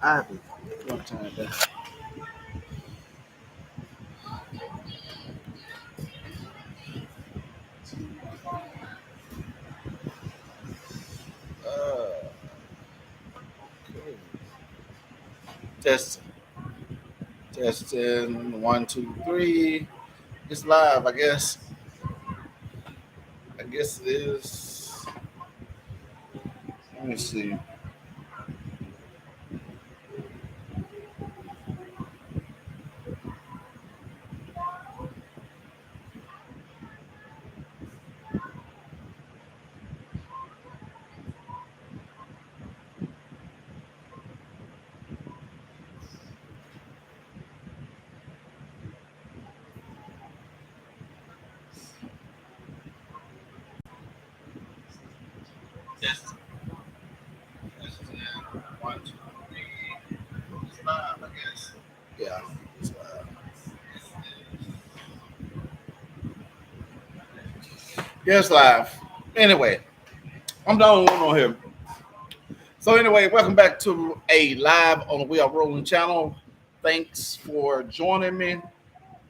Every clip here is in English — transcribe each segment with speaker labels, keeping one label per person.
Speaker 1: Ivy. One time there. Uh, okay. Testing. Testing. One, two, three. It's live, I guess. I guess it is. Let me see. Testing. Testing. One, two, three. It's live, I guess. Yeah, it's live. Yeah, it's live. Anyway, I'm the only one on here. So anyway, welcome back to a live on the We Are Rolling channel. Thanks for joining me.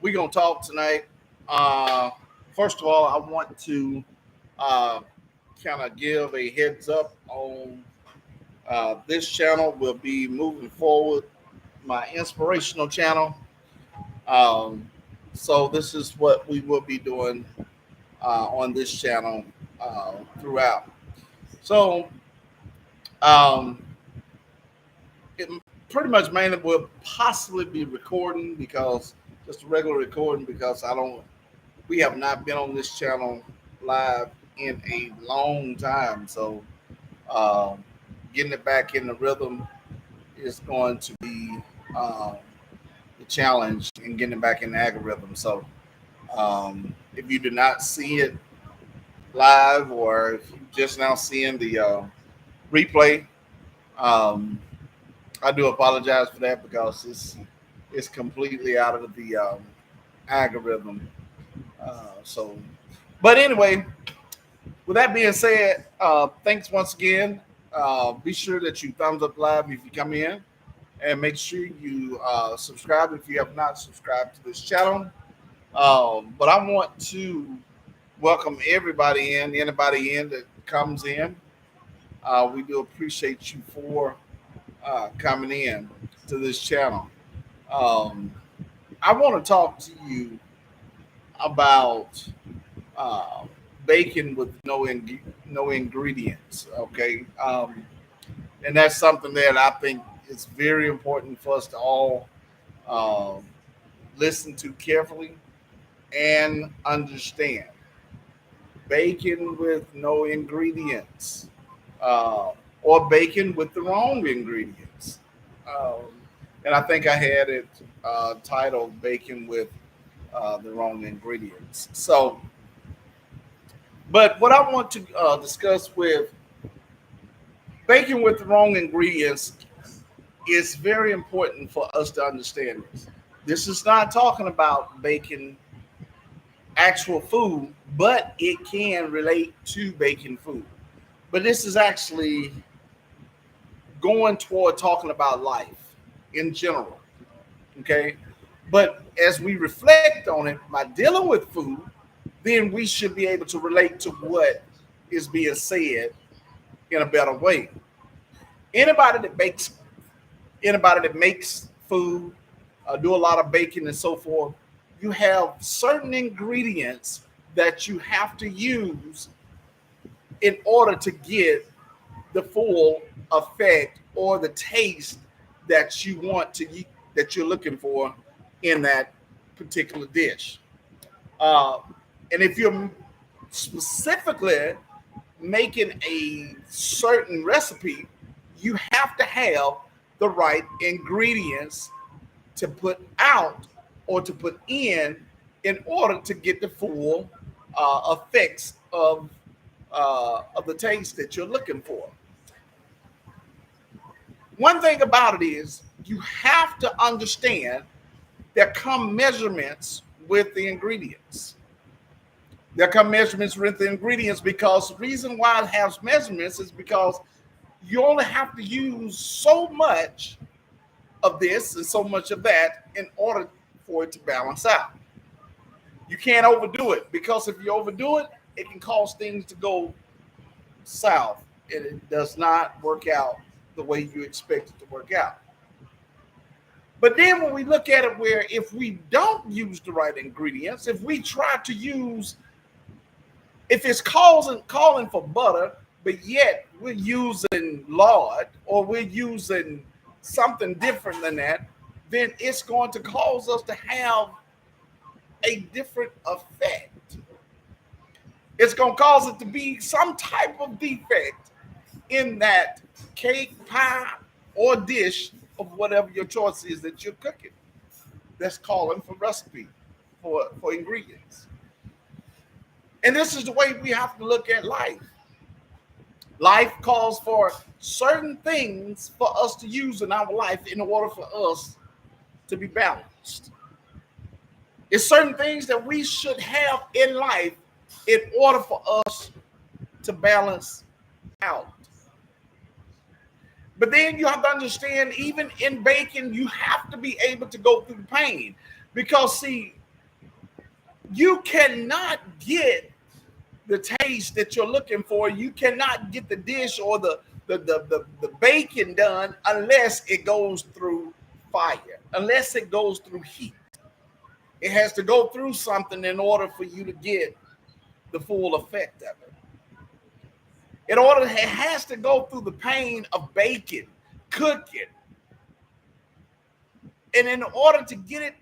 Speaker 1: We're gonna talk tonight. Uh, First of all, I want to uh, kind of give a heads up on this channel. Will be moving forward my inspirational channel. Um, so this is what we will be doing on this channel throughout. So um, it pretty much mainly will possibly be recording because just a regular recording because I don't we have not been on this channel live in a long time. So um, getting it back in the rhythm is going to be the challenge in getting it back in the algorithm. So if you do not see it live or if you just now seeing the replay, um, I do apologize for that because it's completely out of the algorithm. So, but anyway, with that being said, thanks once again. Be sure that you thumbs up live if you come in, and make sure you subscribe if you have not subscribed to this channel. But I want to welcome everybody in, anybody in that comes in. We do appreciate you for coming in to this channel. Um, I want to talk to you about uh, bacon with no ingredients. Okay, and that's something that I think is very important for us to all um, listen to carefully and understand. Bacon with no ingredients, uh, or bacon with the wrong ingredients. Um, and I think I had it titled "Bacon with the Wrong Ingredients." So, but what I want to discuss with bacon with the wrong ingredients is very important for us to understand this. This is not talking about bacon actual food, but it can relate to bacon food. But this is actually going toward talking about life in general. Okay. But as we reflect on it by dealing with food, then we should be able to relate to what is being said in a better way. Anybody that bakes, anybody that makes food, do a lot of baking and so forth, you have certain ingredients that you have to use in order to get the full effect or the taste that you want to that you're looking for in that particular dish. Uh, and if you're specifically making a certain recipe, you have to have the right ingredients to put out or to put in order to get the full effects of the taste that you're looking for. One thing about it is you have to understand there come measurements with the ingredients. There come measurements with the ingredients because the reason why it has measurements is because you only have to use so much of this and so much of that in order for it to balance out. You can't overdo it, because if you overdo it, it can cause things to go south and it does not work out the way you expect it to work out. But then when we look at it, where if we don't use the right ingredients, if we try to use, if it's calling for butter, but yet we're using lard or we're using something different than that, then it's going to cause us to have a different effect. It's going to cause it to be some type of defect in that cake, pie, or dish of whatever your choice is that you're cooking. That's calling for recipe, for ingredients. And this is the way we have to look at life. Life calls for certain things for us to use in our life in order for us to be balanced. It's certain things that we should have in life in order for us to balance out. But then you have to understand, even in baking, you have to be able to go through the pain. Because, see, you cannot get the taste that you're looking for. You cannot get the dish or the bacon done unless it goes through fire, unless it goes through heat. It has to go through something in order for you to get the full effect of it. It has to go through the pain of baking, cooking. And in order to get it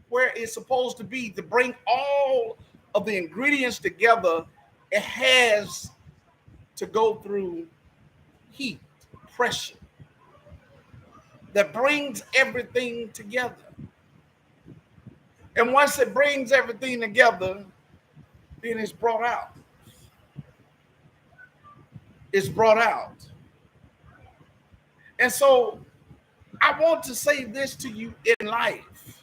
Speaker 1: where it's supposed to be, to bring all of the ingredients together, it has to go through heat, pressure, that brings everything together. And once it brings everything together, then it's brought out. It's brought out. And so I want to say this to you in life.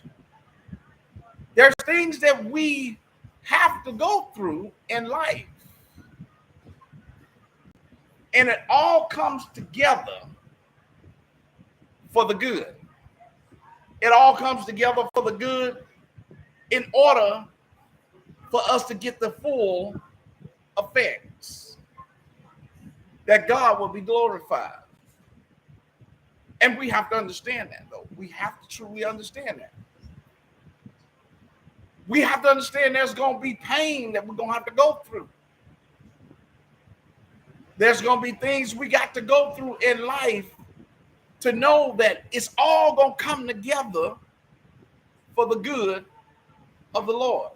Speaker 1: There's things that we have to go through in life. And it all comes together for the good. It all comes together for the good in order for us to get the full effects, that God will be glorified. And we have to understand that, though. We have to truly understand that. We have to understand there's going to be pain that we're going to have to go through. There's going to be things we got to go through in life to know that it's all going to come together for the good of the Lord.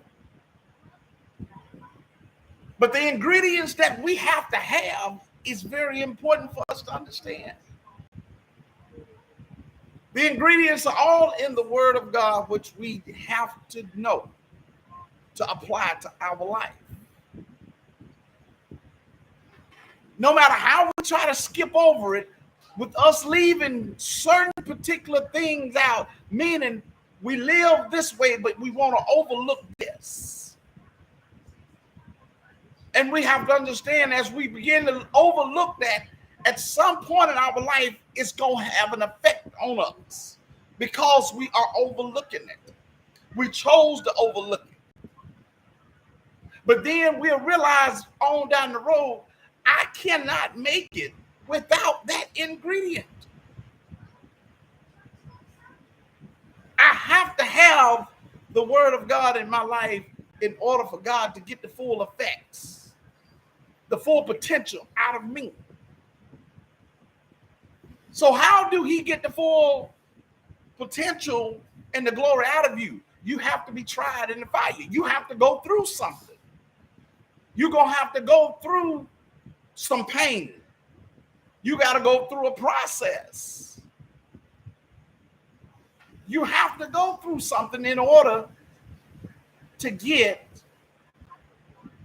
Speaker 1: But the ingredients that we have to have is very important for us to understand. The ingredients are all in the Word of God, which we have to know to apply to our life. No matter how we try to skip over it, with us leaving certain particular things out, meaning we live this way, but we want to overlook this. And we have to understand, as we begin to overlook that, at some point in our life, it's going to have an effect on us because we are overlooking it. We chose to overlook it. But then we'll realize on down the road, I cannot make it without that ingredient. I have to have the Word of God in my life in order for God to get the full effects, the full potential out of me. So how do He get the full potential and the glory out of you? You have to be tried in the fire. You have to go through something. You're going to have to go through some pain. You got to go through a process. You have to go through something in order to get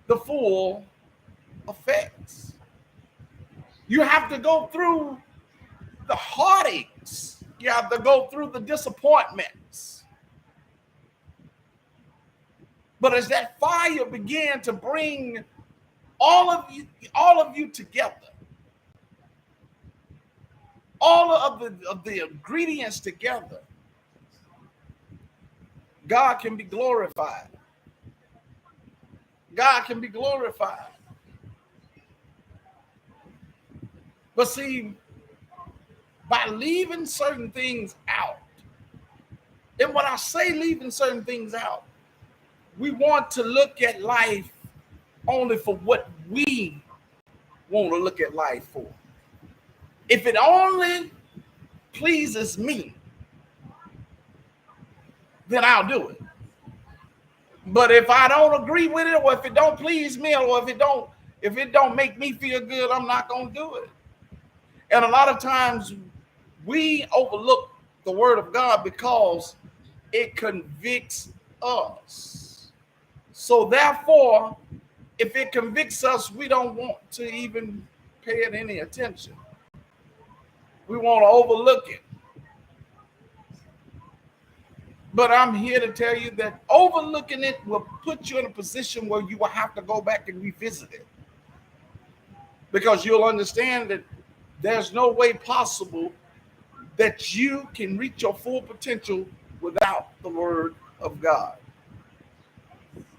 Speaker 1: the full effects. You have to go through the heartaches. You have to go through the disappointments. But as that fire began to bring all of you together, all of the ingredients together, God can be glorified. God can be glorified. But see, by leaving certain things out, and when I say leaving certain things out, we want to look at life only for what we want to look at life for. If it only pleases me, then I'll do it. But if I don't agree with it, or if it don't please me, or if it don't make me feel good, I'm not gonna do it. And a lot of times we overlook the word of God because it convicts us. So therefore, if it convicts us, we don't want to even pay it any attention. We want to overlook it. But I'm here to tell you that overlooking it will put you in a position where you will have to go back and revisit it. Because you'll understand that there's no way possible that you can reach your full potential without the word of God.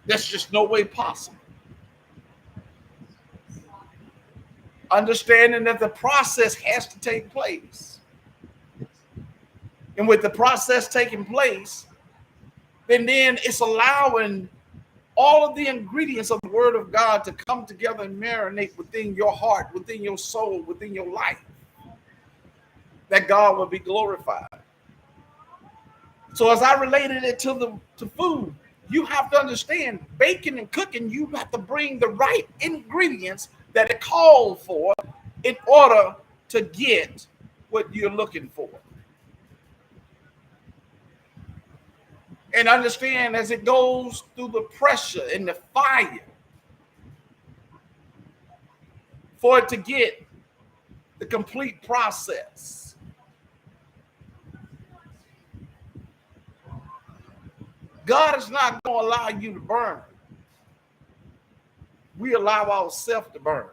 Speaker 1: There's just no way possible. Understanding that the process has to take place. And with the process taking place, then it's allowing all of the ingredients of the word of God to come together and marinate within your heart, within your soul, within your life, that God will be glorified. So as I related it to food, you have to understand baking and cooking, you have to bring the right ingredients that it called for in order to get what you're looking for. And understand as it goes through the pressure and the fire for it to get the complete process. God is not going to allow you to burn. We allow ourselves to burn.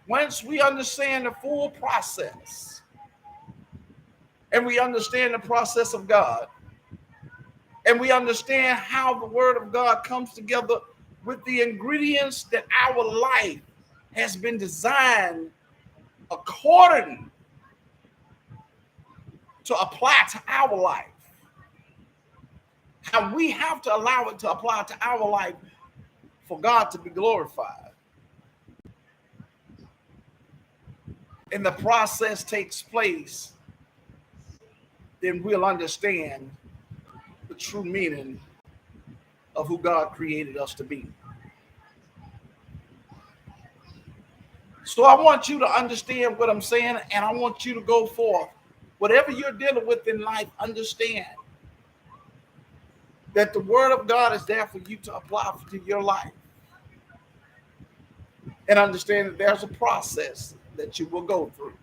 Speaker 1: Once we understand the full process and we understand the process of God and we understand how the word of God comes together with the ingredients that our life has been designed according to apply to our life. How we have to allow it to apply to our life for God to be glorified. And the process takes place, then we'll understand the true meaning of who God created us to be. So I want you to understand what I'm saying, and I want you to go forth. Whatever you're dealing with in life, understand that the word of God is there for you to apply to your life. And understand that there's a process that you will go through.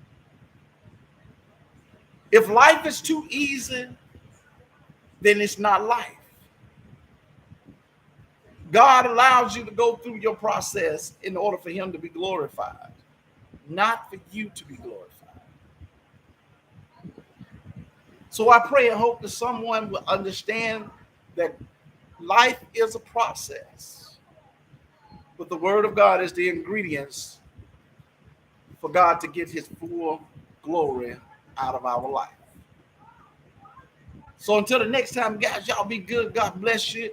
Speaker 1: If life is too easy, then it's not life. God allows you to go through your process in order for him to be glorified, not for you to be glorified. So I pray and hope that someone will understand that life is a process, but the word of God is the ingredients for God to get his full glory out of our life. So until the next time, guys, y'all be good. God bless you.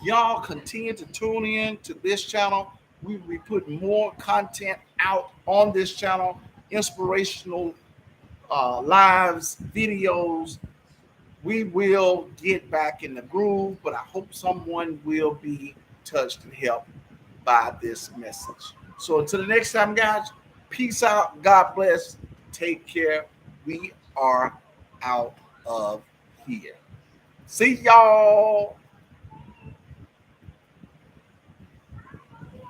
Speaker 1: Y'all continue to tune in to this channel. We will be putting more content out on this channel, inspirational lives, videos. We will get back in the groove, but I hope someone will be touched and helped by this message. So until the next time, guys, peace out. God bless. Take care. We are out of here. See y'all.